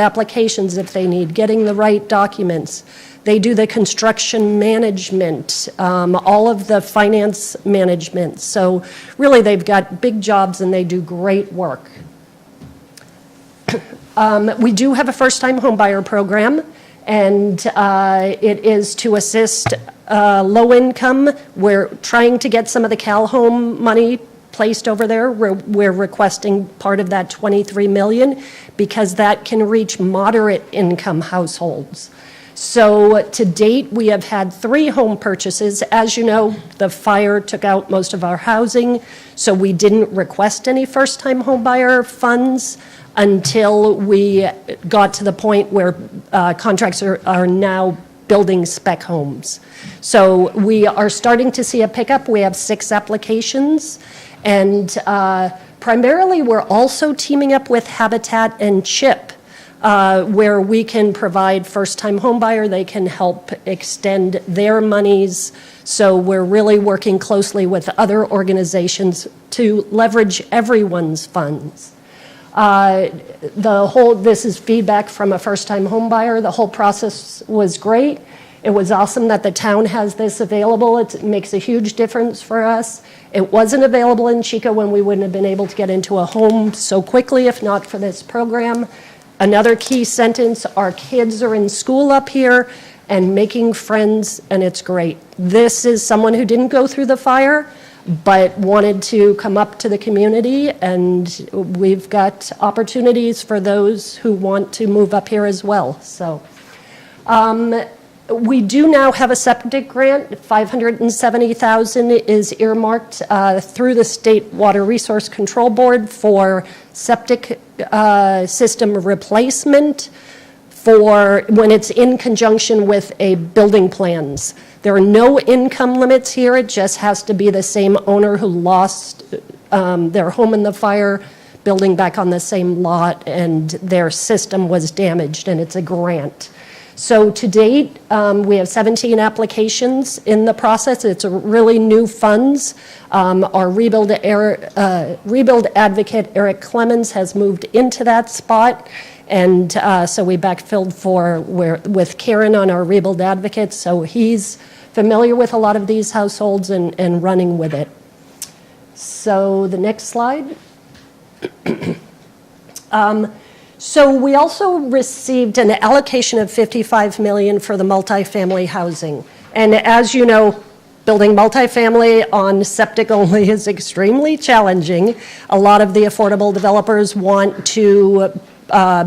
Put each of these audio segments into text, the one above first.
applications if they need, getting the right documents. They do the construction management, all of the finance management. So really, they've got big jobs and they do great work. We do have a first-time homebuyer program, and it is to assist low income. We're trying to get some of the Cal Home money placed over there. We're requesting part of that $23 million because that can reach moderate income households. So to date, we have had 3 home purchases. As you know, the fire took out most of our housing, so we didn't request any first-time homebuyer funds until we got to the point where contracts are now building spec homes. So we are starting to see a pickup. We have 6 applications, and primarily we're also teaming up with Habitat and CHIP, where we can provide first-time homebuyer. They can help extend their monies. So we're really working closely with other organizations to leverage everyone's funds. This is feedback from a first-time homebuyer. The whole process was great. It was awesome that the town has this available. It makes a huge difference for us. It wasn't available in Chico when we wouldn't have been able to get into a home so quickly if not for this program. Another key sentence, our kids are in school up here and making friends, and it's great. This is someone who didn't go through the fire, but wanted to come up to the community, and we've got opportunities for those who want to move up here as well. So we do now have a septic grant. $570,000 is earmarked through the State Water Resource Control Board for septic system replacement for when it's in conjunction with a building plans. There are no income limits here. It just has to be the same owner who lost their home in the fire, building back on the same lot, and their system was damaged, and it's a grant. So to date, we have 17 applications in the process. It's a really new funds. Our rebuild advocate, Eric Clemens, has moved into that spot. And so we backfilled with Karen on our rebuild advocate. So he's familiar with a lot of these households and running with it. So the next slide. So we also received an allocation of $55 million for the multifamily housing. And as you know, building multifamily on septic only is extremely challenging. A lot of the affordable developers want to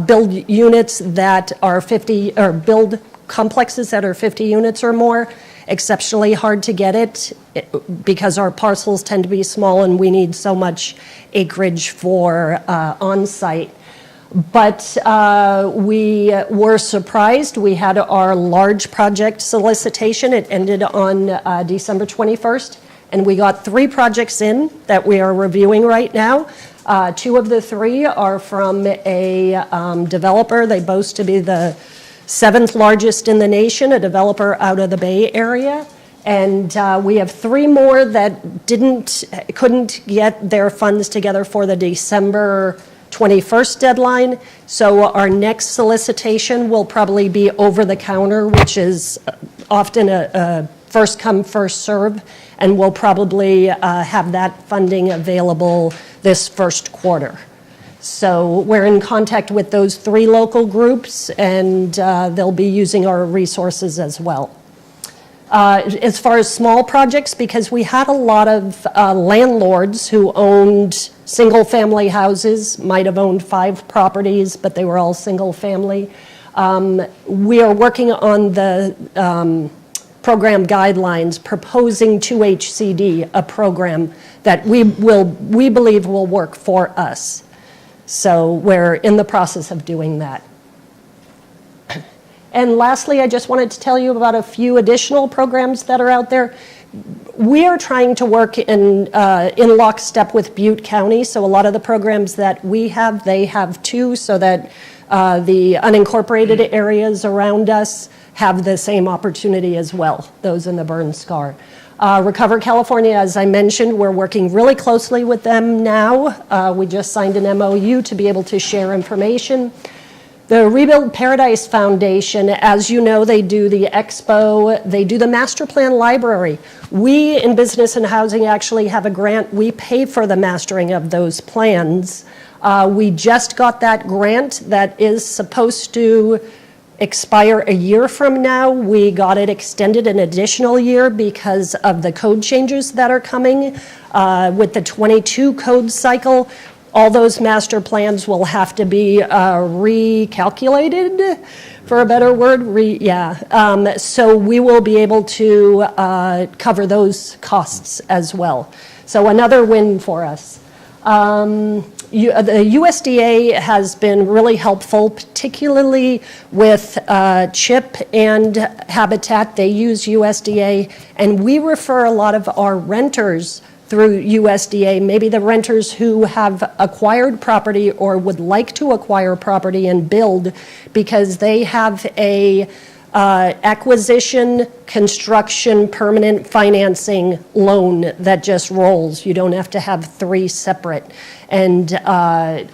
build units that are 50, or build complexes that are 50 units or more. Exceptionally hard to get it because our parcels tend to be small and we need so much acreage for on-site. But we were surprised. We had our large project solicitation. It ended on December 21st, and we got 3 projects in that we are reviewing right now. 2 of the 3 are from a developer. They boast to be the 7th largest in the nation, a developer out of the Bay Area. And we have 3 more that couldn't get their funds together for the December 21st deadline. So our next solicitation will probably be over the counter, which is often a first come, first serve, and we'll probably have that funding available this first quarter. So we're in contact with those 3 local groups, and they'll be using our resources as well. As far as small projects, because we had a lot of landlords who owned single-family houses, might have owned 5 properties, but they were all single-family. We are working on the program guidelines, proposing to HCD a program that we believe will work for us. So we're in the process of doing that. And lastly, I just wanted to tell you about a few additional programs that are out there. We are trying to work in lockstep with Butte County. So a lot of the programs that we have, they have too, so that the unincorporated areas around us have the same opportunity as well, those in the burn scar. Recover California, as I mentioned, we're working really closely with them now. We just signed an MOU to be able to share information. The Rebuild Paradise Foundation, as you know, they do the expo, they do the master plan library. We in Business and Housing actually have a grant. We pay for the mastering of those plans. We just got that grant that is supposed to expire a year from now. We got it extended an additional year because of the code changes that are coming. With the 22 code cycle, all those master plans will have to be recalculated, for a better word. So we will be able to cover those costs as well. So another win for us. The USDA has been really helpful, particularly with CHIP and Habitat. They use USDA, and we refer a lot of our renters through USDA, maybe the renters who have acquired property or would like to acquire property and build, because they have a acquisition, construction, permanent financing loan that just rolls. You don't have to have 3 separate. And I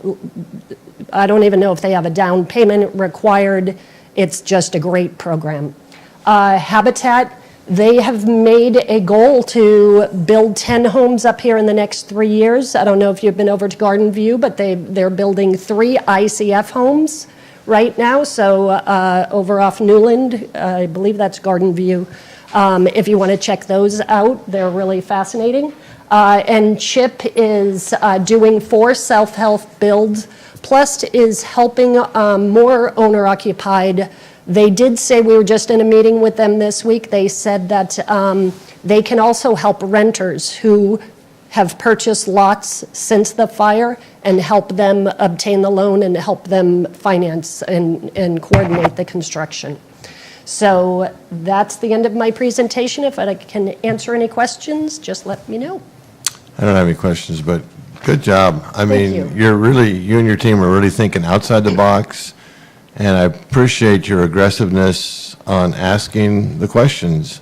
don't even know if they have a down payment required. It's just a great program. Habitat, they have made a goal to build 10 homes up here in the next 3 years. I don't know if you've been over to Garden View, but they're building 3 ICF homes right now. So over off Newland, I believe that's Garden View. If you want to check those out, they're really fascinating. And CHIP is doing 4 self-help builds, plus is helping more owner-occupied. They did say, we were just in a meeting with them this week, they said that they can also help renters who have purchased lots since the fire and help them obtain the loan and help them finance and coordinate the construction. So that's the end of my presentation. If I can answer any questions, just let me know. I don't have any questions, but good job. I mean, you. you and your team are really thinking outside the box, and I appreciate your aggressiveness on asking the questions,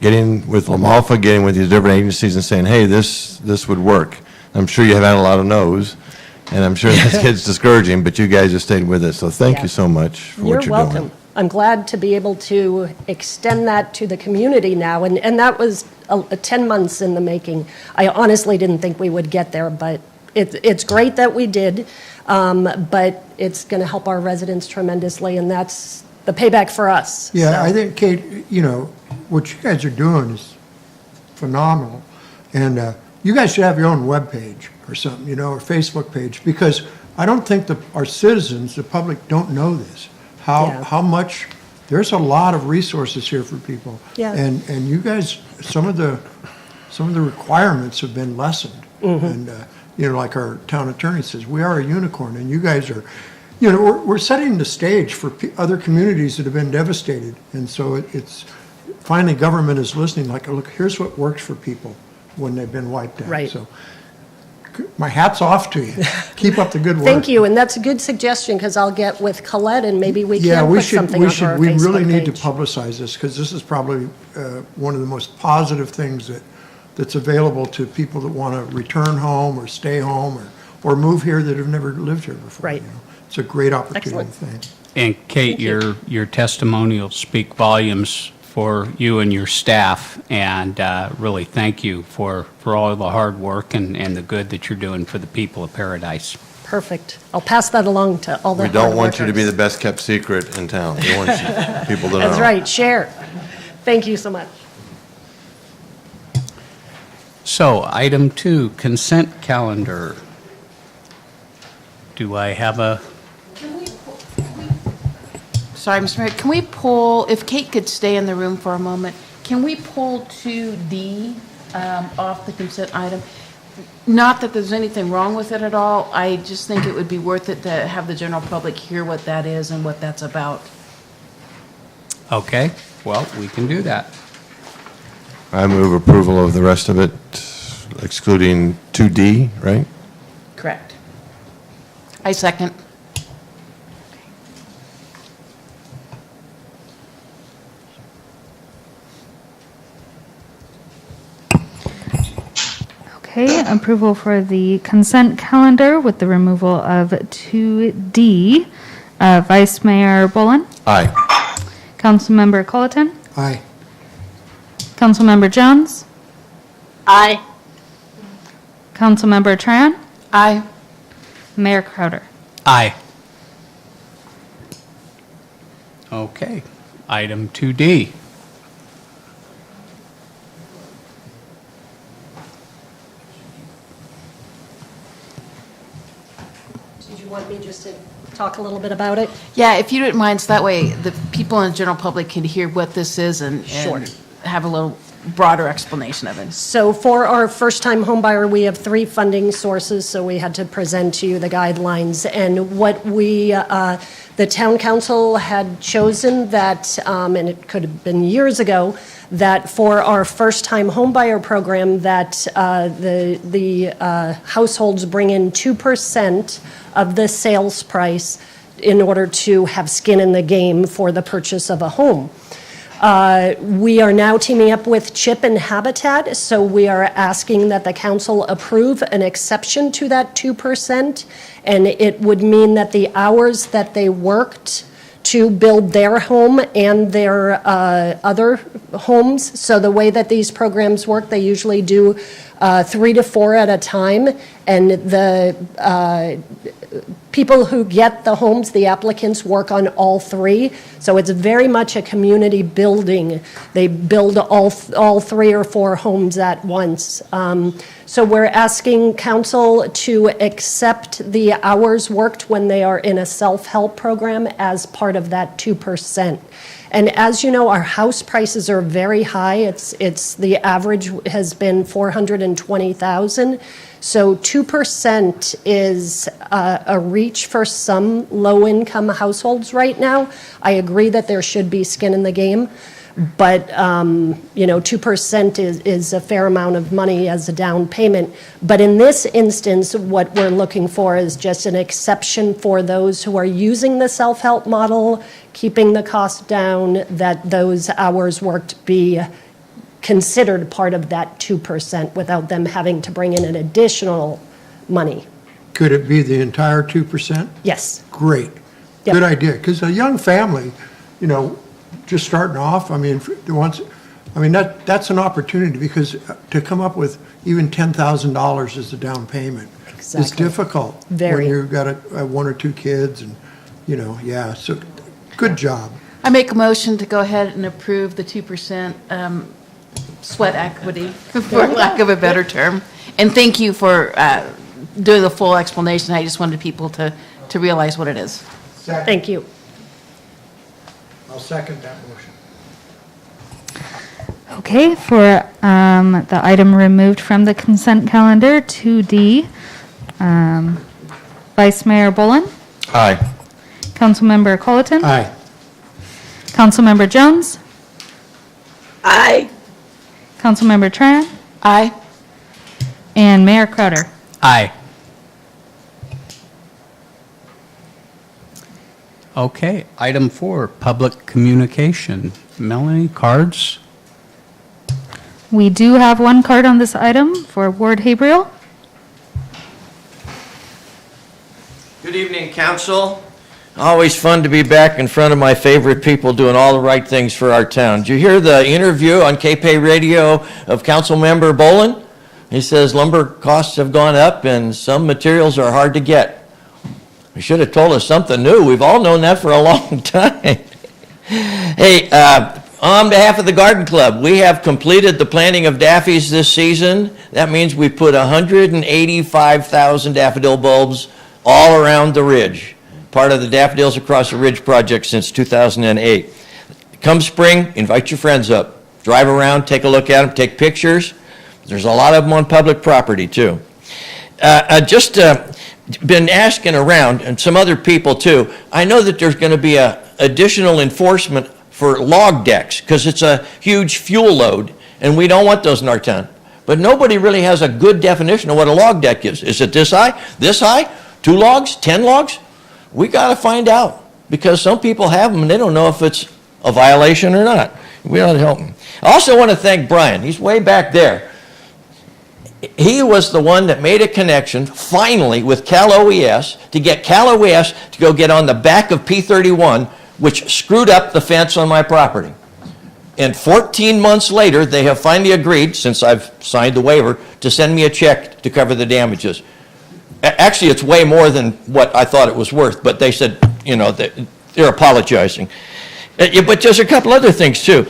getting with LaMalfa, getting with these different agencies and saying, hey, this would work. I'm sure you have had a lot of no's, and I'm sure that gets discouraging, but you guys have stayed with it, so thank you so much for what you're welcome. doing. I'm glad to be able to extend that to the community now, and that was 10 months in the making. I honestly didn't think we would get there, but it's great that we did, but it's going to help our residents tremendously, and that's the payback for us. Yeah, So, I think, Kate, what you guys are doing is phenomenal. And you guys should have your own webpage or something, or Facebook page, because I don't think our citizens, the public, don't know this. How much, there's a lot of resources here for people. Yeah. And you guys, some of the requirements have been lessened. And, like our town attorney says, we are a unicorn, and you guys are, we're setting the stage for other communities that have been devastated. And so it's, finally government is listening, like, look, here's what works for people when they've been wiped out. Right. So my hat's off to you. Keep up the good work. Thank you, and that's a good suggestion, because I'll get with Colette, and maybe we can put something onto our Facebook we really need to page. publicize this, because this is probably one of the most positive things that's available to people that want to return home or stay home or move here that have never lived here before. Right. It's a great opportunity. Excellent. Thanks. And Kate, your testimonials speak volumes for you and your staff, and really thank you for all the hard work and the good that you're doing for the people of Paradise. Perfect. I'll pass that along to all the We don't hard want you to be workers. the best kept secret in town. We want people to know. That's right, share. Thank you so much. So, item 2, consent calendar. Do I have a, Sorry, Mr. Mayor, can we pull, if Kate could stay in the room for a moment, can we pull 2D off the consent item? Not that there's anything wrong with it at all, I just think it would be worth it to have the general public hear what that is and what that's about. okay, well, we can do that. I move approval of the rest of it, excluding 2D, right? Correct. I second. Okay, approval for the consent calendar with the removal of 2D. Vice Mayor Bullen, Aye. Councilmember Colleton, Aye. Councilmember Jones, Aye. Councilmember Tran, Aye. Mayor Crowder. Aye. Okay, item 2D. Did you want me just to talk a little bit about it? Yeah, if you don't mind, so that way the people in the general public can hear what this is and have a little broader explanation of it. So for our first-time homebuyer, we have 3 funding sources, so we had to present to you the guidelines. And what the town council had chosen that, and it could have been years ago, that for our first-time homebuyer program, that the households bring in 2% of the sales price in order to have skin in the game for the purchase of a home. We are now teaming up with CHIP and Habitat, so we are asking that the council approve an exception to that 2%, and it would mean that the hours that they worked to build their home and their other homes, so the way that these programs work, they usually do 3 to 4 at a time, and the people who get the homes, the applicants, work on all 3. So it's very much a community building. They build all 3 or 4 homes at once. So we're asking council to accept the hours worked when they are in a self-help program as part of that 2%. And as you know, our house prices are very high. It's the average has been $420,000. So 2% is a reach for some low-income households right now. I agree that there should be skin in the game, but 2% is a fair amount of money as a down payment. But in this instance, what we're looking for is just an exception for those who are using the self-help model, keeping the cost down, that those hours worked be considered part of that 2% without them having to bring in an additional money. Could it be the entire 2%? Yes. Great. Yep. Good idea. Because a young family, just starting off, that's an opportunity, because to come up with even $10,000 as a down payment is Exactly. difficult. Very. When you've got 1 or 2 kids and, so good job. I make a motion to go ahead and approve the 2% sweat equity, for lack of a better term. And thank you for doing the full explanation. I just wanted people to realize what it is. Thank you. I'll second that motion. Okay, for the item removed from the consent calendar, 2D, Vice Mayor Bullen, Aye. Councilmember Colleton, Aye. Councilmember Jones, Aye. Councilmember Tran, Aye. and Mayor Crowder. Aye. Okay, item 4, public communication. Melanie, cards? We do have one card on this item for Ward Habriel. Good evening, council. Always fun to be back in front of my favorite people doing all the right things for our town. Did you hear the interview on KPay Radio of Councilmember Bolin? He says lumber costs have gone up and some materials are hard to get. He should have told us something new. We've all known that for a long time. Hey, on behalf of the Garden Club, we have completed the planting of daffies this season. That means we put 185,000 daffodil bulbs all around the ridge. Part of the Daffodils Across the Ridge project since 2008. Come spring, invite your friends up. Drive around, take a look at them, take pictures. There's a lot of them on public property too. Been asking around, and some other people too. I know that there's going to be additional enforcement for log decks because it's a huge fuel load, and we don't want those in our town. But nobody really has a good definition of what a log deck is. Is it this high? This high? 2 logs? 10 logs? We got to find out, because some people have them and they don't know if it's a violation or not. We ought to help them. I also want to thank Brian. He's way back there. He was the one that made a connection, finally, with Cal OES, to get Cal OES to go get on the back of P31, which screwed up the fence on my property. And 14 months later, they have finally agreed, since I've signed the waiver, to send me a check to cover the damages. Actually, it's way more than what I thought it was worth, but they said, you know, they're apologizing. But there's a couple other things, too.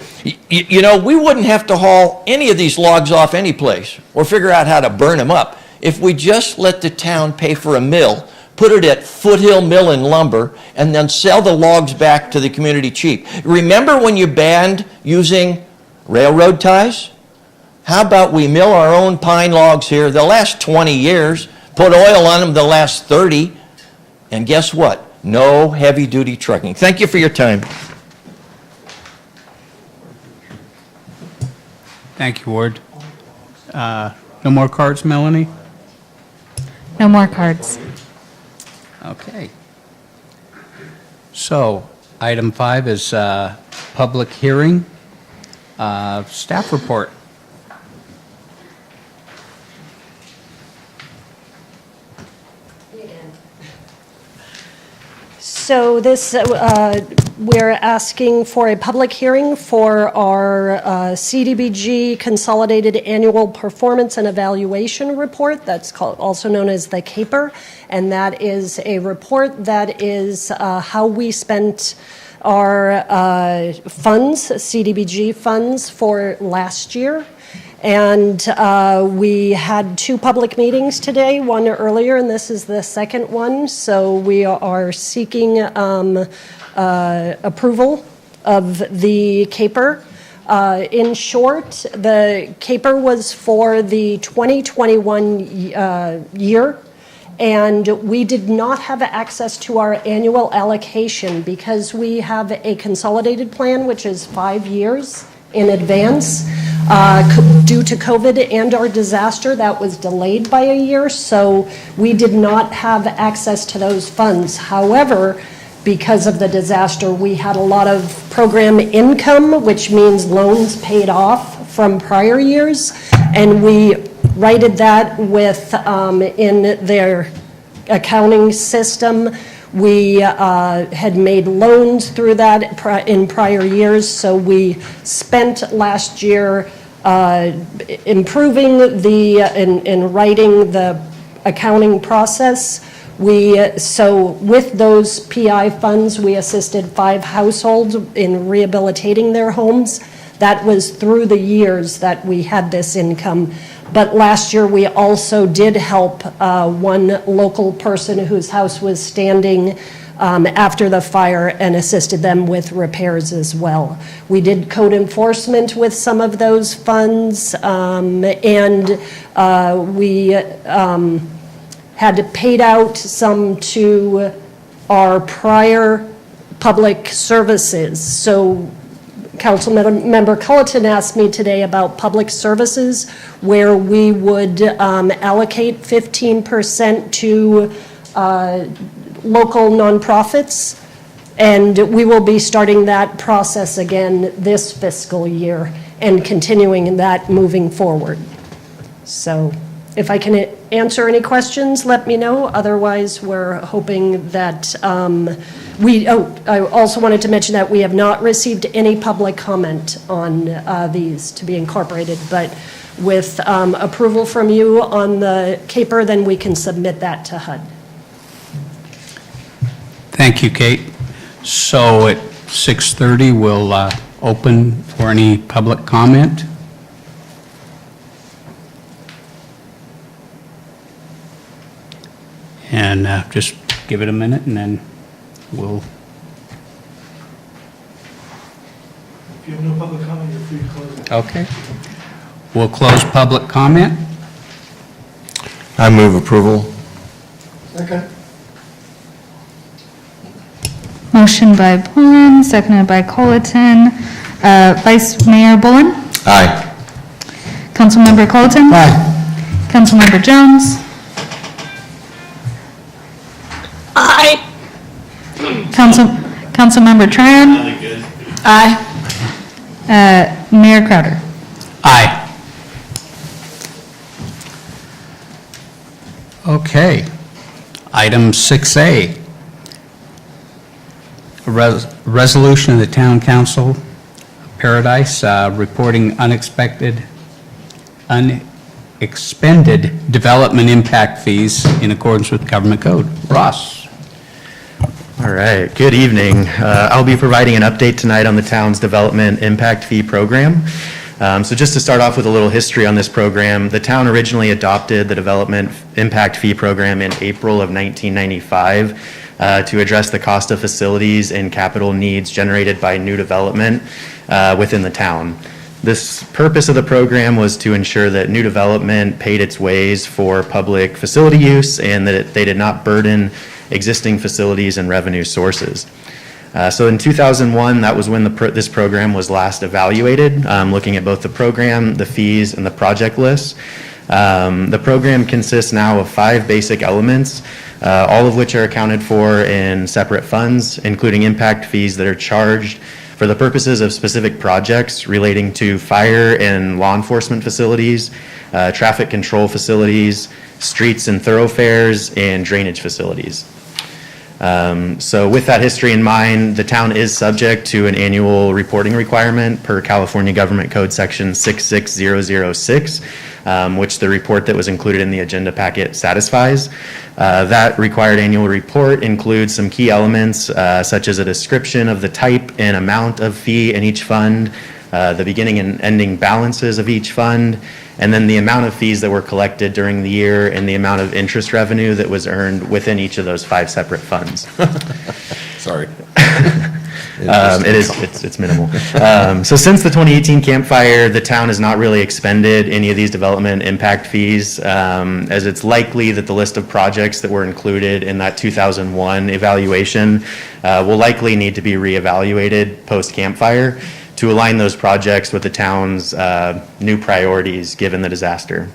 You know, we wouldn't have to haul any of these logs off any place or figure out how to burn them up if we just let the town pay for a mill, put it at Foothill Mill and Lumber, and then sell the logs back to the community cheap. Remember when you banned using railroad ties? How about we mill our own pine logs here? They'll last 20 years. Put oil on them, they'll last 30. And guess what? No heavy-duty trucking. Thank you for your time. Thank you, Ward. No more cards, Melanie? No more cards. Okay. So, item 5 is public hearing. Staff report. So this, we're asking for a public hearing for our CDBG Consolidated Annual Performance and Evaluation Report. That's also known as the CAPER. And that is a report that is how we spent our funds, CDBG funds, for last year. And we had 2 public meetings today, one earlier, and this is the second one. So we are seeking approval of the CAPER. In short, the CAPER was for the 2021 year, and we did not have access to our annual allocation because we have a consolidated plan, which is 5 years in advance. Due to COVID and our disaster, that was delayed by a year, so we did not have access to those funds. However, because of the disaster, we had a lot of program income, which means loans paid off from prior years, and we righted that with, in their accounting system. We had made loans through that in prior years, so we spent last year improving and writing the accounting process. So with those PI funds, we assisted 5 households in rehabilitating their homes. That was through the years that we had this income. But last year, we also did help one local person whose house was standing after the fire and assisted them with repairs as well. We did code enforcement with some of those funds, and we had paid out some to our prior public services. So Councilmember Culleton asked me today about public services, where we would allocate 15% to local nonprofits, and we will be starting that process again this fiscal year and continuing that moving forward. So if I can answer any questions, let me know. Otherwise, we're hoping that I also wanted to mention that we have not received any public comment on these to be incorporated, but with approval from you on the CAPER, then we can submit that to HUD. Thank you, Kate. So at 6:30, we'll open for any public comment. And just give it a minute, and then we'll... If you have no public comment, you're free to close it. Okay. We'll close public comment. I move approval. Second. Motion by Bullen, seconded by Colleton. Vice Mayor Bullen? Aye. Councilmember Colleton? Aye. Councilmember Jones? Aye. Councilmember Tran? Aye. Mayor Crowder? Aye. Okay. Item 6A. Resolution of the Town Council, Paradise, reporting unexpended development impact fees in accordance with government code. Ross? All right, good evening. I'll be providing an update tonight on the town's development impact fee program. So just to start off with a little history on this program, the town originally adopted the development impact fee program in April of 1995 to address the cost of facilities and capital needs generated by new development within the town. This purpose of the program was to ensure that new development paid its ways for public facility use and that they did not burden existing facilities and revenue sources. So in 2001, that was when this program was last evaluated, looking at both the program, the fees, and the project lists. The program consists now of 5 basic elements, all of which are accounted for in separate funds, including impact fees that are charged for the purposes of specific projects relating to fire and law enforcement facilities, traffic control facilities, streets and thoroughfares, and drainage facilities. So with that history in mind, the town is subject to an annual reporting requirement per California Government Code Section 66006, which the report that was included in the agenda packet satisfies. That required annual report includes some key elements such as a description of the type and amount of fee in each fund, the beginning and ending balances of each fund, and then the amount of fees that were collected during the year and the amount of interest revenue that was earned within each of those 5 separate funds. Sorry. It's minimal. So since the 2018 campfire, the town has not really expended any of these development impact fees, as it's likely that the list of projects that were included in that 2001 evaluation will likely need to be reevaluated post-campfire to align those projects with the town's new priorities given the disaster.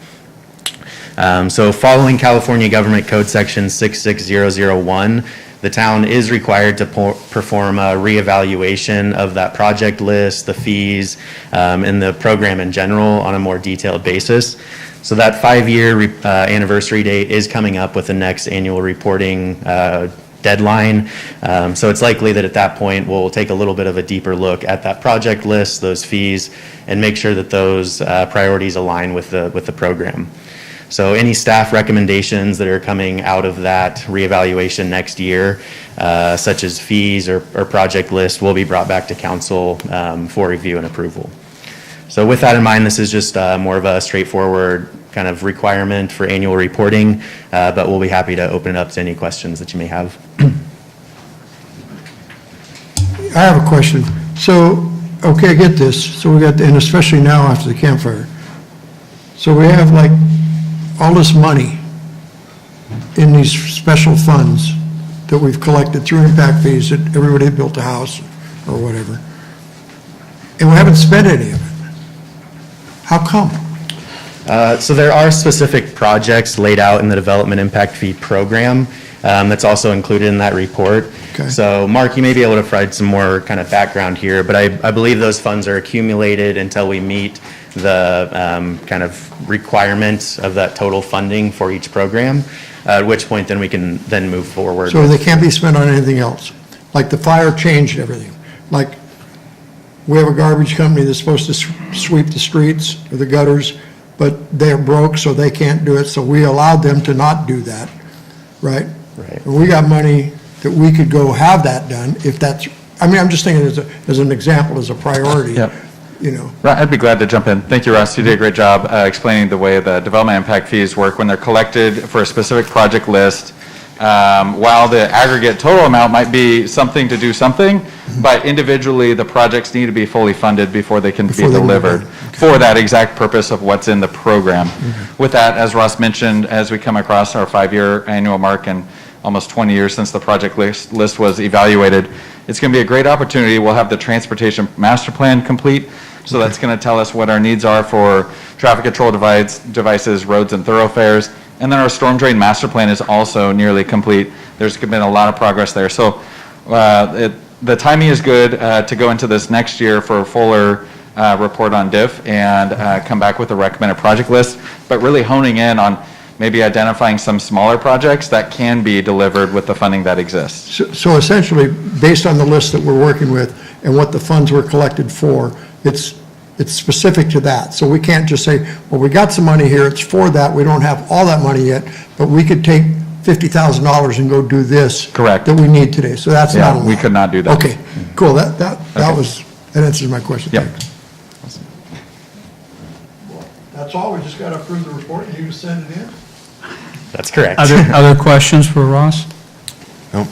So following California Government Code Section 66001, the town is required to perform a reevaluation of that project list, the fees, and the program in general on a more detailed basis. So that 5-year anniversary date is coming up with the next annual reporting deadline. So it's likely that at that point, we'll take a little bit of a deeper look at that project list, those fees, and make sure that those priorities align with the program. So any staff recommendations that are coming out of that reevaluation next year, such as fees or project lists, will be brought back to council for review and approval. So with that in mind, this is just more of a straightforward kind of requirement for annual reporting, but we'll be happy to open it up to any questions that you may have. I have a question. So, okay, I get this. So we got, and especially now after the campfire. So we have like all this money in these special funds that we've collected through impact fees that everybody built a house or whatever. And we haven't spent any of it. How come? So there are specific projects laid out in the development impact fee program that's also included in that report. Okay. So Mark, you may be able to provide some more kind of background here, but I believe those funds are accumulated until we meet the kind of requirements of that total funding for each program, at which point then we can then move forward. So they can't be spent on anything else? Like the fire changed everything? Like we have a garbage company that's supposed to sweep the streets or the gutters, but they're broke, so they can't do it, so we allowed them to not do that, right? Right. And we got money that we could go have that done if that's, I mean, I'm just thinking as an example, as a priority, Yep. you know. I'd be glad to jump in. Thank you, Russ. You did a great job explaining the way the development impact fees work when they're collected for a specific project list. While the aggregate total amount might be something to do something, but individually, the projects need to be fully funded before they can be Before they move delivered on. for that exact purpose of what's in the program. With that, as Russ mentioned, as we come across our 5-year annual mark and almost 20 years since the project list was evaluated, it's going to be a great opportunity. We'll have the transportation master plan complete, so that's going to tell us what our needs are for traffic control devices, roads and thoroughfares. And then our storm drain master plan is also nearly complete. There's been a lot of progress there. So the timing is good to go into this next year for a fuller report on DIF and come back with a recommended project list, but really honing in on maybe identifying some smaller projects that can be delivered with the funding that exists. So essentially, based on the list that we're working with and what the funds were collected for, it's specific to that. So we can't just say, well, we got some money here, it's for that, we don't have all that money yet, but we could take $50,000 and go do this. Correct. That we need today, so that's not Yeah, allowed. we could not do that. Okay, cool, that Okay. that answers my question. Yep. Thanks. That's all, we just got to approve the report, and you send it in? That's correct. Other questions for Ross? Nope.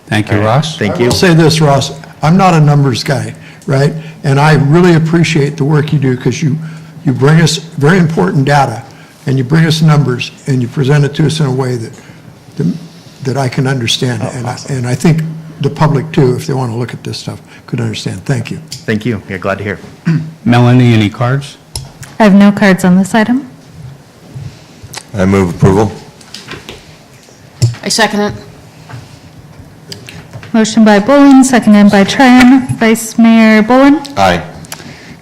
Thank you, All right. Ross. Thank I you. will say this, Ross, I'm not a numbers guy, right? And I really appreciate the work you do, because you bring us very important data, and you bring us numbers, and you present it to us in a way that I can understand. And I think the public too, if they want to look at this stuff, could understand. Thank you. Thank you. Yeah, glad to hear. Melanie, any cards? I have no cards on this item. I move approval. I second it. Motion by Bullen, seconded by Tran. Vice Mayor Bullen? Aye.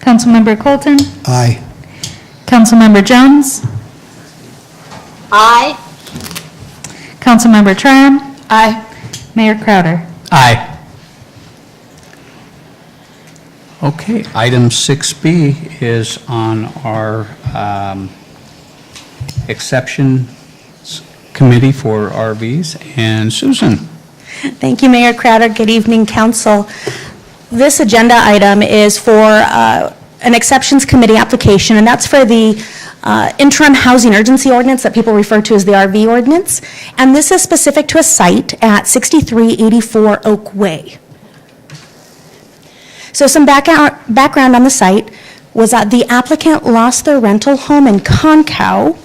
Councilmember Colton? Aye. Councilmember Jones? Aye. Councilmember Tran? Aye. Mayor Crowder? Aye. Okay, item 6B is on our exceptions committee for RVs. And Susan? Thank you, Mayor Crowder. Good evening, council. This agenda item is for an exceptions committee application, and that's for the interim housing urgency ordinance that people refer to as the RV ordinance. And this is specific to a site at 6384 Oak Way. So some background on the site was that the applicant lost their rental home in Concow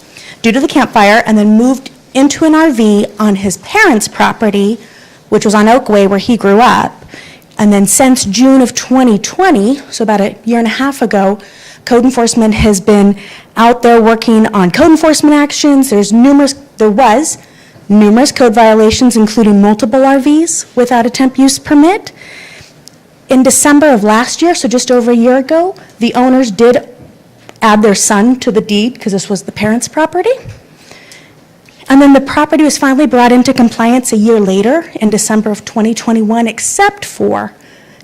due to the campfire and then moved into an RV on his parents' property, which was on Oak Way where he grew up. And then since June of 2020, so about a year and a half ago, code enforcement has been out there working on code enforcement actions. There was numerous code violations, including multiple RVs without a temp use permit. In December of last year, so just over a year ago, the owners did add their son to the deed because this was the parents' property. And then the property was finally brought into compliance a year later in December of 2021, except for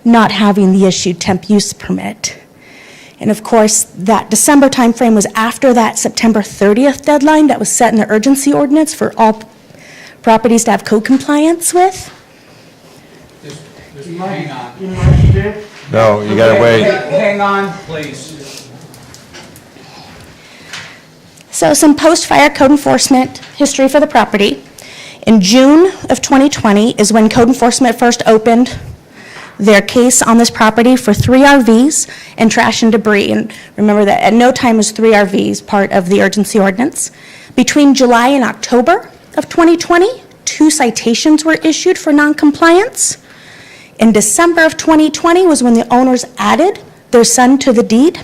not having the issued temp use permit. And of course, that December timeframe was after that September 30th deadline that was set in the urgency ordinance for all properties to have code compliance with. Just hang on. No, you gotta wait. Hang on, please. So some post-fire code enforcement history for the property. In June of 2020 is when code enforcement first opened their case on this property for 3 RVs and trash and debris. And remember that at no time was 3 RVs part of the urgency ordinance. Between July and October of 2020, 2 citations were issued for noncompliance. In December of 2020 was when the owners added their son to the deed.